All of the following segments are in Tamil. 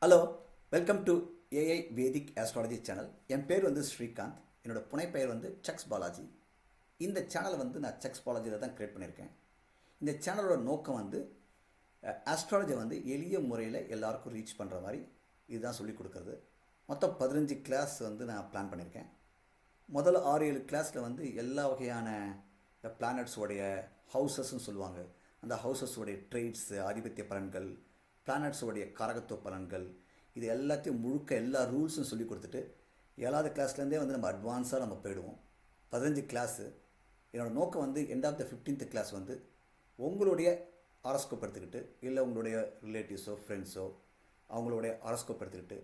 Hello, welcome to AI Vedic astrology channel. என் பேர் வந்து ஸ்ரீகாந்த். என்னோட புனைப்பெயர் வந்து சக்ஸ் பாலாஜி. இந்த சேனலை வந்து நான் சக்ஸ் பாலாஜியில் தான் க்ரியேட் பண்ணியிருக்கேன். இந்த சேனலோட நோக்கம் வந்து ஆஸ்ட்ராலஜி வந்து எளிய முறையில் எல்லாருக்கும் ரீச் பண்ணுற மாதிரி இதுதான் சொல்லிக் கொடுக்குறது. மொத்தம் 15 கிளாஸ் வந்து நான் பிளான் பண்ணியிருக்கேன். முதல்ல 6-7 கிளாஸில் வந்து எல்லா வகையான இந்த பிளானட்ஸோடைய ஹவுசஸ்ன்னு சொல்லுவாங்க, அந்த ஹவுசஸோடைய ட்ரேட்ஸு, ஆதிபத்திய பலன்கள், பிளானட்ஸோடைய காரகத்துவ பலன்கள், இது எல்லாத்தையும் முழுக்க எல்லா ரூல்ஸும் சொல்லி கொடுத்துட்டு 7வது கிளாஸ்லேருந்தே வந்து நம்ம அட்வான்ஸாக நம்ம போயிடுவோம். 15 கிளாஸு. என்னோடய நோக்கம் வந்து end of the 15th class வந்து உங்களுடைய ஹாரோஸ்கோப் எடுத்துக்கிட்டு, இல்லை உங்களுடைய ரிலேட்டிவ்ஸோ ஃப்ரெண்ட்ஸோ அவங்களுடைய ஹாரோஸ்கோப் எடுத்துக்கிட்டு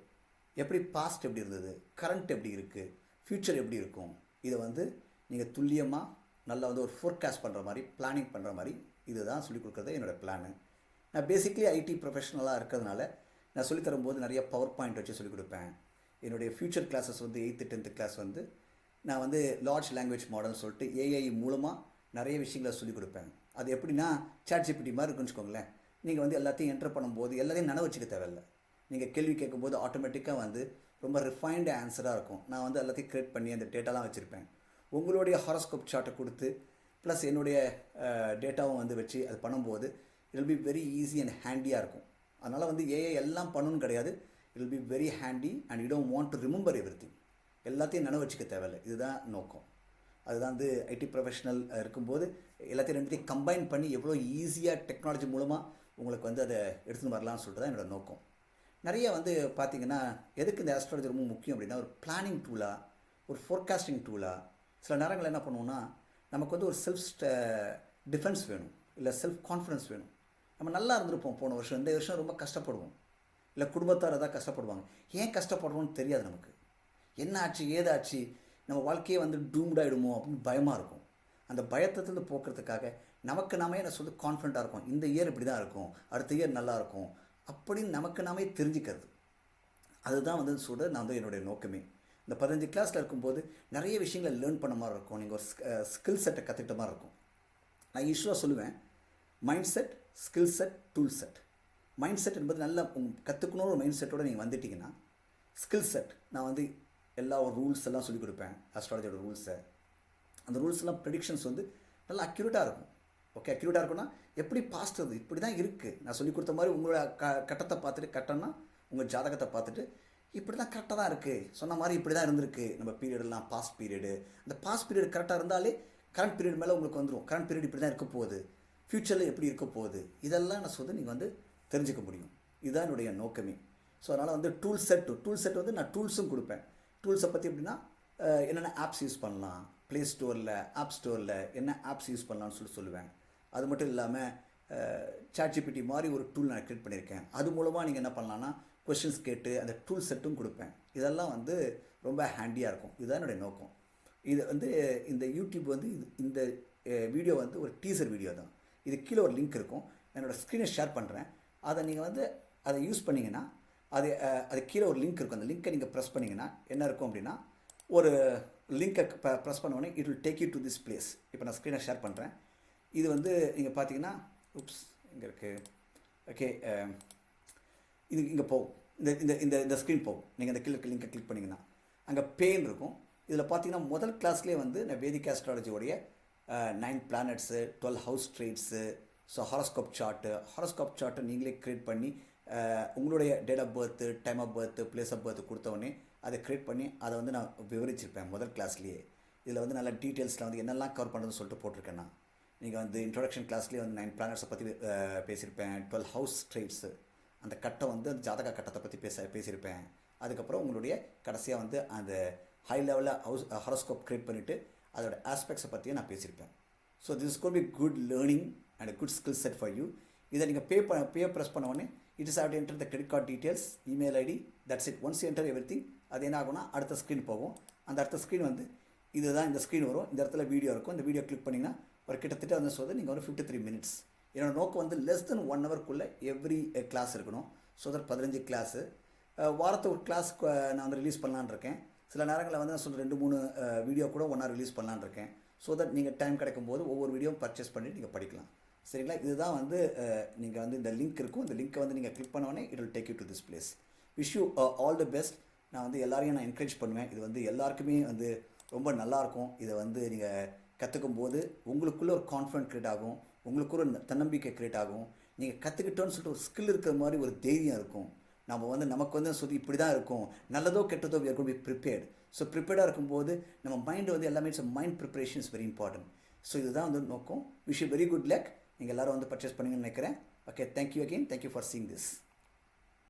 எப்படி பாஸ்ட் எப்படி இருந்தது, கரண்ட் எப்படி இருக்குது, ஃப்யூச்சர் எப்படி இருக்கும், இதை வந்து நீங்கள் துல்லியமாக நல்லா வந்து ஒரு ஃபோர்காஸ்ட் பண்ணுற மாதிரி, பிளானிங் பண்ணுற மாதிரி இதுதான் சொல்லிக் கொடுக்குறது என்னோடய பிளானு. நான் பேசிக்லி ஐடி ப்ரொஃபஷனலாக இருக்கிறதுனால நான் சொல்லித் தரும்போது நிறைய பவர் பாயிண்ட் வச்சு சொல்லிக் கொடுப்பேன். என்னுடைய ஃப்யூச்சர் கிளாஸஸ் வந்து 8th 10th கிளாஸ் வந்து நான் வந்து லார்ஜ் லாங்குவேஜ் மாடல்னு சொல்லிட்டு ஏஐ மூலமாக நிறைய விஷயங்களை சொல்லிக் கொடுப்பேன். அது எப்படின்னா ChatGPT மாதிரி இருக்குன்னு வச்சுக்கோங்களேன். நீங்கள் வந்து எல்லாத்தையும் என்டர் பண்ணும்போது எல்லாத்தையும் நினைவு வச்சுக்க தேவையில்லை. நீங்கள் கேள்வி கேட்கும்போது ஆட்டோமேட்டிக்காக வந்து ரொம்ப ரிஃபைன்டு ஆன்சராக இருக்கும். நான் வந்து எல்லாத்தையும் க்ரியேட் பண்ணி அந்த டேட்டாலாம் வச்சுருப்பேன். உங்களுடைய ஹாரோஸ்கோப் சார்ட்டை கொடுத்து ப்ளஸ் என்னுடைய டேட்டாவும் வந்து வச்சு அது பண்ணும்போது it will be very easy and ஹேண்டியாக இருக்கும். அதனால் வந்து ஏஐ எல்லாம் பண்ணணும்னு கிடையாது. It will be very handy and you don't want to remember everything. எல்லாத்தையும் நினைவு வச்சுக்க தேவையில்லை. இதுதான் நோக்கம். அதுதான் வந்து ஐடி ப்ரொஃபஷனல் இருக்கும்போது எல்லாத்தையும் ரெண்டுத்தையும் கம்பைன் பண்ணி எவ்வளோ ஈஸியாக டெக்னாலஜி மூலமாக உங்களுக்கு வந்து அதை எடுத்துன்னு வரலாம்னு சொல்லிட்டு தான் என்னோடய நோக்கம். நிறைய வந்து பார்த்திங்கன்னா எதுக்கு இந்த ஆஸ்ட்ராலஜி ரொம்ப முக்கியம் அப்படின்னா, ஒரு பிளானிங் டூலாக, ஒரு ஃபோர்காஸ்டிங் டூலாக. சில நேரங்கள் என்ன பண்ணுவோம்னா, நமக்கு வந்து ஒரு செல்ஃப் டிஃபென்ஸ் வேணும், இல்லை செல்ஃப் கான்ஃபிடன்ஸ் வேணும். நம்ம நல்லா இருந்திருப்போம் போன வருஷம், இந்த வருஷம் ரொம்ப கஷ்டப்படுவோம், இல்லை குடும்பத்தார் தான் கஷ்டப்படுவாங்க. ஏன் கஷ்டப்படுறோன்னு தெரியாது நமக்கு. என்ன ஆச்சு ஏதாச்சு, நம்ம வாழ்க்கையே வந்து டூம்டாயிடுமோ அப்படின்னு பயமாக இருக்கும். அந்த பயத்திலேருந்து போக்குறதுக்காக நமக்கு நாமே என்ன சொல்லி கான்ஃபிடண்ட்டாக இருக்கும். இந்த இயர் இப்படி தான் இருக்கும், அடுத்த இயர் நல்லா இருக்கும் அப்படின்னு நமக்கு நாமே தெரிஞ்சுக்கிறது. அதுதான் வந்து சொல்கிற நான் வந்து என்னுடைய நோக்கமே. இந்த 15 கிளாஸில் இருக்கும்போது நிறைய விஷயங்களை லேர்ன் பண்ண மாதிரி இருக்கும். நீங்கள் ஒரு ஸ்கில் செட்டை கற்றுக்கிட்ட மாதிரி இருக்கும். நான் யூஸ்வலாக சொல்லுவேன், mind set, skill set, tool set. Mind set என்பது நல்லா கற்றுக்கணும் ஒரு மைண்ட் செட்டோடு நீங்கள் வந்துட்டிங்கன்னா, ஸ்கில் செட் நான் வந்து எல்லா ஒரு ரூல்ஸ் எல்லாம் சொல்லிக் கொடுப்பேன், ஆஸ்ட்ராலஜியோட ரூல்ஸை. அந்த ரூல்ஸ்லாம் ப்ரெடிக்ஷன்ஸ் வந்து நல்லா அக்யூரேட்டாக இருக்கும். ஓகே, அக்யூரேட்டாக இருக்குன்னா எப்படி பாஸ்ட் அது இப்படி தான் இருக்குது, நான் சொல்லிக் கொடுத்த மாதிரி உங்களோட கட்டத்தை பார்த்துட்டு, கட்டம்னா உங்கள் ஜாதகத்தை பார்த்துட்டு இப்படி தான் கரெக்டாக தான் இருக்குது, சொன்ன மாதிரி இப்படி தான் இருந்திருக்கு நம்ம பீரியடெல்லாம், பாஸ்ட் பீரியடு. அந்த பாஸ்ட் பீரியட் கரெக்டாக இருந்தாலே கரண்ட் பீரியட் மேலே உங்களுக்கு வந்துடும். கரண்ட் பீரியட் இப்படி தான் இருக்க போகுது, ஃப்யூச்சரில் எப்படி இருக்க போகுது, இதெல்லாம் நான் சொல்லி நீங்கள் வந்து தெரிஞ்சுக்க முடியும். இதுதான் என்னுடைய நோக்கமே. ஸோ அதனால் வந்து டூல் செட் வந்து நான் டூல்ஸும் கொடுப்பேன். டூல்ஸை பற்றி எப்படின்னா, என்னென்ன ஆப்ஸ் யூஸ் பண்ணலாம், ப்ளே ஸ்டோரில், ஆப் ஸ்டோரில் என்ன ஆப்ஸ் யூஸ் பண்ணலான்னு சொல்லுவேன். அது மட்டும் இல்லாமல் ChatGPT மாதிரி ஒரு டூல் நான் க்ரியேட் பண்ணியிருக்கேன். அது மூலமாக நீங்கள் என்ன பண்ணலான்னா கொஷின்ஸ் கேட்டு அந்த டூல் செட்டும் கொடுப்பேன். இதெல்லாம் வந்து ரொம்ப ஹேண்டியாக இருக்கும். இதுதான் என்னுடைய நோக்கம். இது வந்து இந்த யூடியூப் வந்து இந்த வீடியோ வந்து ஒரு டீசர் வீடியோ தான். இது கீழே ஒரு லிங்க் இருக்கும், என்னோடய ஸ்க்ரீனை ஷேர் பண்ணுறேன். அதை நீங்கள் வந்து அதை யூஸ் பண்ணிங்கன்னா அது கீழே ஒரு லிங்க் இருக்கும். அந்த லிங்க்கை நீங்கள் ப்ரெஸ் பண்ணிங்கன்னா என்ன இருக்கும் அப்படின்னா, ஒரு லிங்க்கை ப்ரெஸ் பண்ணோடனே it will take you to this place. இப்போ நான் ஸ்க்ரீனை ஷேர் பண்ணுறேன். இது வந்து நீங்கள் பார்த்தீங்கன்னா, இங்கே இருக்குது. ஓகே, இது இங்கே போகும், இந்த இந்த இந்த இந்த ஸ்க்ரீன் போகும். நீங்கள் அந்த கீழே லிங்கை கிளிக் பண்ணிங்கன்னா அங்கே பேன் இருக்கும். இதில் பார்த்தீங்கன்னா முதல் கிளாஸ்லேயே வந்து நான் வேதிக் ஆஸ்ட்ராலஜியோடைய 9 planets, 12 house traits, so horoscope சார்ட்டை நீங்களே க்ரியேட் பண்ணி உங்களுடைய date of birth, time of birth, place of birth கொடுத்தவொடனே அதை க்ரியேட் பண்ணி அதை வந்து நான் விவரிச்சிருப்பேன் முதல் கிளாஸ்லேயே. இதில் வந்து நல்ல டீட்டெயில்ஸில் வந்து என்னெல்லாம் கவர் பண்ணுறதுன்னு சொல்லிட்டு போட்டிருக்கேன் நான். நீங்கள் வந்து இன்ட்ரொடக்ஷன் கிளாஸ்லேயே வந்து 9 பிளானட்ஸை பற்றி பேசியிருப்பேன். 12 ஹவுஸ் ட்ரேட்ஸு, அந்த கட்டை வந்து அந்த ஜாதக கட்டத்தை பற்றி பேசியிருப்பேன். அதுக்கப்புறம் உங்களுடைய கடைசியாக வந்து அந்த ஹை லெவலில் ஹாரோஸ்கோப் க்ரியேட் பண்ணிவிட்டு அதோட ஆஸ்பெக்ட்ஸை பற்றியும் நான் பேசியிருப்பேன். So this is goal be good learning and good skill set for you. இதை நீங்கள் பே ப்ரெஸ் பண்ண உடனே it is have to enter the credit card details, email ID, that's it. Once enter everything, அது என்ன ஆகும்னா அடுத்த ஸ்க்ரீன் போகும். அந்த அடுத்த ஸ்க்ரீன் வந்து இதுதான், இந்த ஸ்க்ரீன் வரும். இந்த இடத்துல வீடியோ இருக்கும். இந்த வீடியோ கிளிக் பண்ணிங்கன்னா ஒரு கிட்டத்தட்ட வந்து சொல்லுது நீங்கள் ஒரு 53 மினிட்ஸ். என்னோடய நோக்கம் வந்து லெஸ் தென் 1 ஹவர்க்குள்ளே எவ்ரி கிளாஸ் இருக்கணும். ஸோ தட் 15 கிளாஸு வாரத்துக்கு ஒரு கிளாஸ் நான் வந்து ரிலீஸ் பண்ணலான்னு இருக்கேன். சில நேரங்களில் வந்து நான் சொல்ல 2-3 வீடியோ கூட ஒன்றா ரிலீஸ் பண்ணலான்னு இருக்கேன். ஸோ தட் நீங்கள் டைம் கிடைக்கும் போது ஒவ்வொரு வீடியோவும் பர்ச்சேஸ் பண்ணி நீங்கள் படிக்கலாம். சரிங்களா? இதுதான் வந்து நீங்கள் வந்து இந்த லிங்க் இருக்கும். இந்த லிங்க்கை வந்து நீங்கள் கிளிக் பண்ணோடனே it will take you to this place. Wish you all the best. நான் வந்து எல்லாரையும் நான் என்கரேஜ் பண்ணுவேன். இது வந்து எல்லாருக்குமே வந்து ரொம்ப நல்லாயிருக்கும். இதை வந்து நீங்கள் கற்றுக்கும் போது உங்களுக்குள்ளே ஒரு கான்ஃபிடென்ட் க்ரியேட் ஆகும், உங்களுக்குள்ள ஒரு தன்னம்பிக்கை க்ரியேட் ஆகும். நீங்கள் கற்றுக்கிட்டோன்னு சொல்லிட்டு ஒரு ஸ்கில் இருக்கிற மாதிரி ஒரு தைரியம் இருக்கும். நம்ம வந்து நமக்கு வந்து சொல்லி இப்படி தான் இருக்கும், நல்லதோ கெட்டதோ we are going to be prepared. So ப்ரிப்பேர்டாக இருக்கும்போது நம்ம மைண்டு வந்து எல்லாமே it's mind preparation is very important. So இதுதான் வந்து நோக்கம். Wish you very good luck. நீங்கள் எல்லோரும் வந்து பர்ச்சேஸ் பண்ணுங்கன்னு நினைக்கிறேன். Okay, thank you again. Thank you for seeing this.